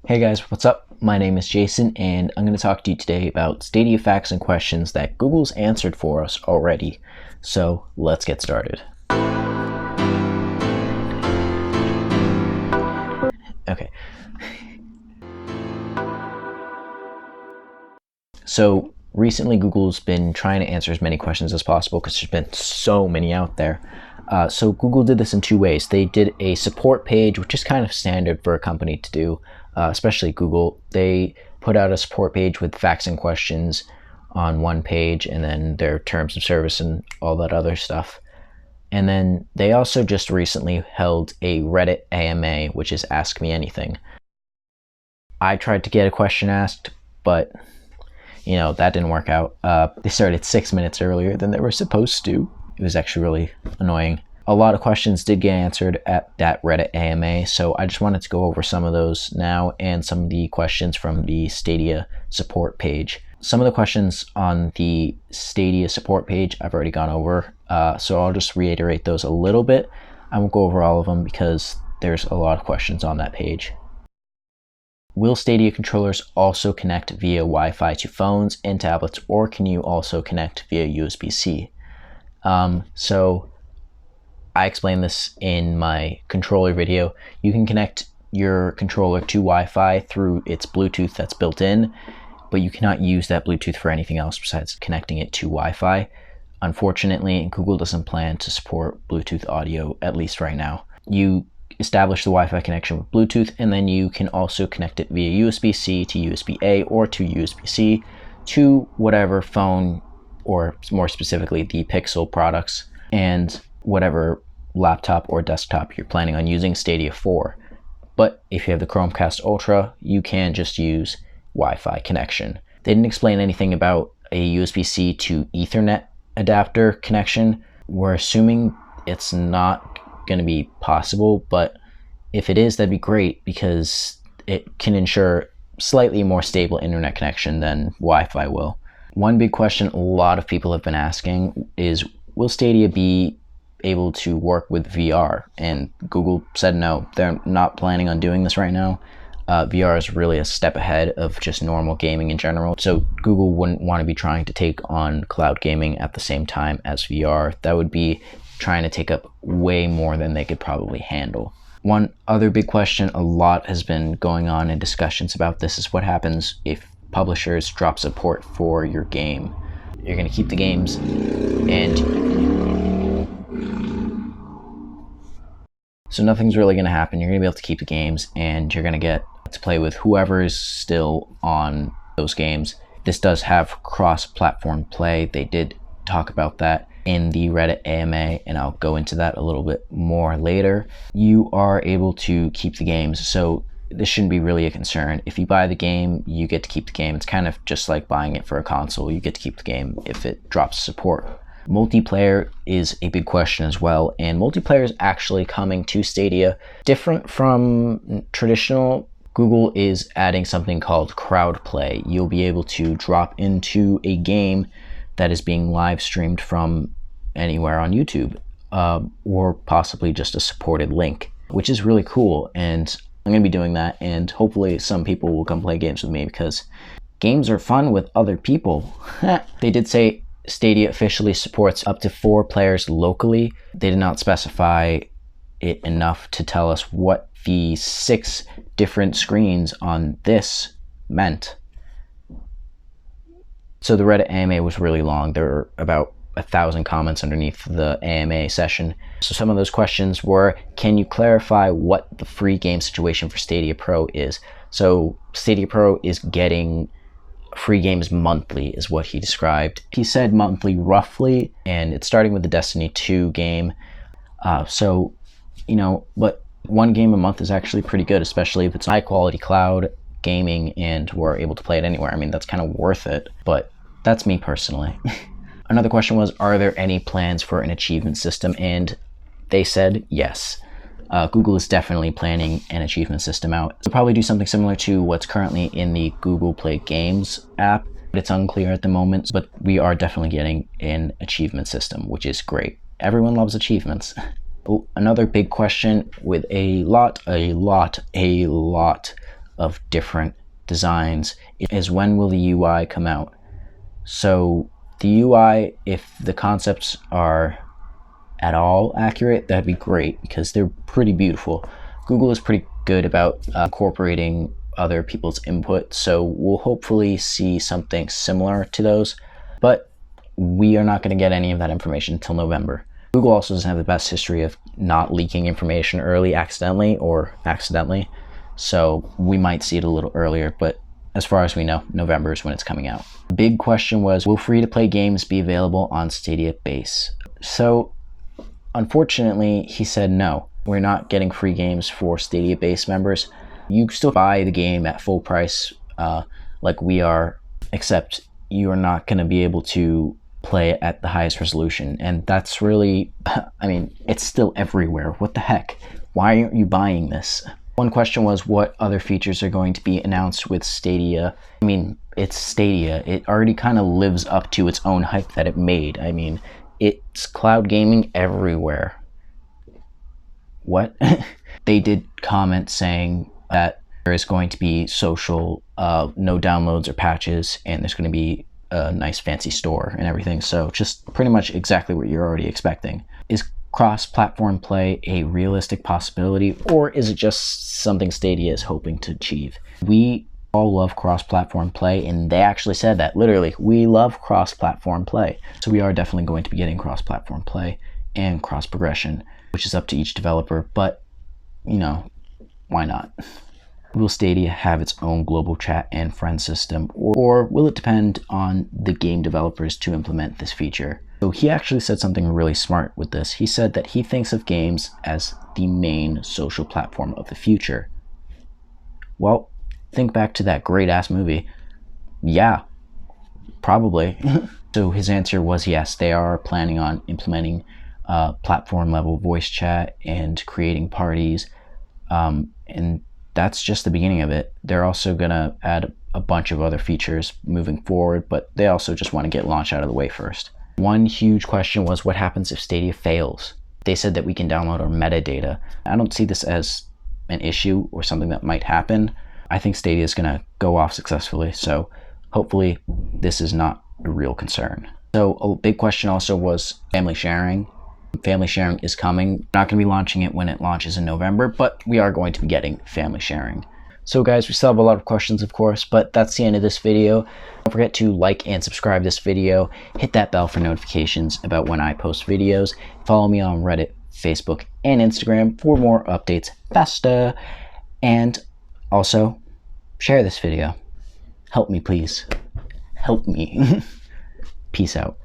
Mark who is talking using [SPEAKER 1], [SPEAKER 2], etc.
[SPEAKER 1] Hey guys, what's up? My name is Jason and I'm going to talk to you today about Stadia facts and questions that Google's answered for us already. So let's get started. Okay. So recently Google's been trying to answer as many questions as possible because there's been so many out there. So Google did this in two ways. They did a support page, which is kind of standard for a company to do, especially Google. They put out a support page with facts and questions on one page and then their terms of service and all that other stuff. And then they also just recently held a Reddit AMA, which is Ask Me Anything. I tried to get a question asked, but that didn't work out. They started 6 minutes earlier than they were supposed to. It was actually really annoying. A lot of questions did get answered at that Reddit AMA, so I just wanted to go over some of those now and some of the questions from the Stadia support page. Some of the questions on the Stadia support page I've already gone over, so I'll just reiterate those a little bit. I won't go over all of them because there's a lot of questions on that page. Will Stadia controllers also connect via Wi-Fi to phones and tablets, or can you also connect via USB-C? So I explained this in my controller video. You can connect your controller to Wi-Fi through its Bluetooth that's built in, but you cannot use that Bluetooth for anything else besides connecting it to Wi-Fi. Unfortunately, Google doesn't plan to support Bluetooth audio, at least right now. You establish the Wi-Fi connection with Bluetooth, and then you can also connect it via USB-C to USB-A or to USB-C to whatever phone, or more specifically the Pixel products, and whatever laptop or desktop you're planning on using Stadia for. But if you have the Chromecast Ultra, you can just use Wi-Fi connection. They didn't explain anything about a USB-C to Ethernet adapter connection. We're assuming it's not going to be possible, but if it is, that'd be great because it can ensure slightly more stable internet connection than Wi-Fi will. One big question a lot of people have been asking is, will Stadia be able to work with VR? And Google said no, they're not planning on doing this right now. VR is really a step ahead of just normal gaming in general. So Google wouldn't want to be trying to take on cloud gaming at the same time as VR. That would be trying to take up way more than they could probably handle. One other big question a lot has been going on in discussions about this is what happens if publishers drop support for your game. You're going to keep the games, and so nothing's really going to happen. You're going to be able to keep the games, and you're going to get to play with whoever's still on those games. This does have cross-platform play. They did talk about that in the Reddit AMA, and I'll go into that a little bit more later. You are able to keep the games, so this shouldn't be really a concern. If you buy the game, you get to keep the game. It's kind of just like buying it for a console. You get to keep the game if it drops support. Multiplayer is a big question as well, and multiplayer is actually coming to Stadia. Different from traditional, Google is adding something called crowd play. You'll be able to drop into a game that is being live streamed from anywhere on YouTube, or possibly just a supported link, which is really cool. And I'm going to be doing that, and hopefully some people will come play games with me because games are fun with other people. They did say Stadia officially supports up to 4 players locally. They did not specify it enough to tell us what the 6 different screens on this meant. So the Reddit AMA was really long. There were about 1,000 comments underneath the AMA session. So some of those questions were, can you clarify what the free game situation for Stadia Pro is? So Stadia Pro is getting free games monthly is what he described. He said monthly roughly, and it's starting with the Destiny 2 game. But 1 game a month is actually pretty good, especially if it's high quality cloud gaming and we're able to play it anywhere. I mean, that's kind of worth it, but that's me personally. Another question was, are there any plans for an achievement system? And they said yes. Google is definitely planning an achievement system out. They'll probably do something similar to what's currently in the Google Play Games app. It's unclear at the moment, but we are definitely getting an achievement system, which is great. Everyone loves achievements. Another big question with a lot of different designs is when will the UI come out? So the UI, if the concepts are at all accurate, that'd be great because they're pretty beautiful. Google is pretty good about incorporating other people's input, so we'll hopefully see something similar to those, but we are not going to get any of that information until November. Google also doesn't have the best history of not leaking information early accidentally, so we might see it a little earlier, but as far as we know, November is when it's coming out. The big question was, will free-to-play games be available on Stadia Base? So unfortunately, he said no. We're not getting free games for Stadia Base members. You still buy the game at full price like we are, except you are not going to be able to play it at the highest resolution. And that's really, I mean, it's still everywhere. What the heck? Why aren't you buying this? One question was what other features are going to be announced with Stadia. I mean, it's Stadia. It already kind of lives up to its own hype that it made. I mean, it's cloud gaming everywhere. What? They did comment saying that there is going to be social, no downloads or patches, and there's going to be a nice fancy store and everything. So just pretty much exactly what you're already expecting. Is cross-platform play a realistic possibility, or is it just something Stadia is hoping to achieve? We all love cross-platform play, and they actually said that literally, we love cross-platform play. So we are definitely going to be getting cross-platform play and cross-progression, which is up to each developer, but you know, why not? Will Stadia have its own global chat and friend system, or will it depend on the game developers to implement this feature? So he actually said something really smart with this. He said that he thinks of games as the main social platform of the future. Well, think back to that great-ass movie. Yeah, probably. So his answer was yes, they are planning on implementing platform-level voice chat and creating parties, and that's just the beginning of it. They're also gonna add a bunch of other features moving forward, but they also just want to get launch out of the way first. One huge question was what happens if Stadia fails? They said that we can download our metadata. I don't see this as an issue or something that might happen. I think Stadia is gonna go off successfully, so hopefully this is not a real concern. So a big question also was family sharing. Family sharing is coming. We're not going to be launching it when it launches in November, but we are going to be getting family sharing. So guys, we still have a lot of questions, of course, but that's the end of this video. Don't forget to like and subscribe this video. Hit that bell for notifications about when I post videos. Follow me on Reddit, Facebook, and Instagram for more updates faster. And also, share this video. Help me, please. Help me. Peace out.